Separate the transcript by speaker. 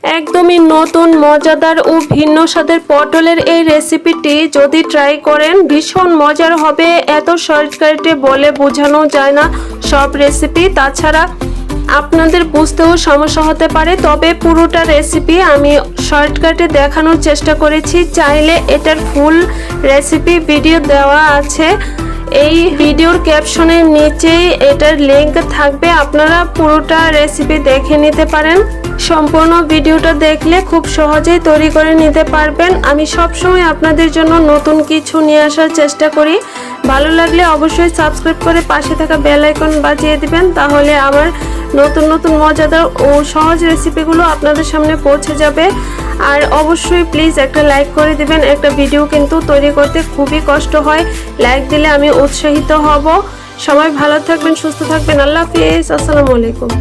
Speaker 1: একদমই নতুন মজাদার ও ভিন্ন স্বাদের পটলের এই রেসিপিটি যদি ট্রাই করেন ভীষণ মজার হবে। এত শর্টকাটে বলে বোঝানো যায় না সব রেসিপি, তাছাড়া আপনাদের বুঝতেও সমস্যা হতে পারে। তবে পুরোটা রেসিপি আমি শর্টকাটে দেখানোর চেষ্টা করেছি। চাইলে এটার ফুল রেসিপি ভিডিও দেওয়া আছে, এই ভিডিওর ক্যাপশনের নিচেই এটার লিংক থাকবে, আপনারা পুরোটা রেসিপি দেখে নিতে পারেন। সম্পূর্ণ ভিডিওটা দেখলে খুব সহজেই তৈরি করে নিতে পারবেন। আমি সবসময় আপনাদের জন্য নতুন কিছু নিয়ে আসার চেষ্টা করি। ভালো লাগলে অবশ্যই সাবস্ক্রাইব করে পাশে থাকা বেল আইকন বাজিয়ে দিবেন, তাহলে আমার নতুন নতুন মজাদার ও সহজ রেসিপিগুলো আপনাদের সামনে পৌঁছে যাবে। আর অবশ্যই প্লিজ একটা লাইক করে দিবেন। একটা ভিডিও কিন্তু তৈরি করতে খুবই কষ্ট হয়, লাইক দিলে আমি উৎসাহিত হব। সবাই ভালো থাকবেন, সুস্থ থাকবেন। আল্লাহ হাফেজ, আসসালামু আলাইকুম।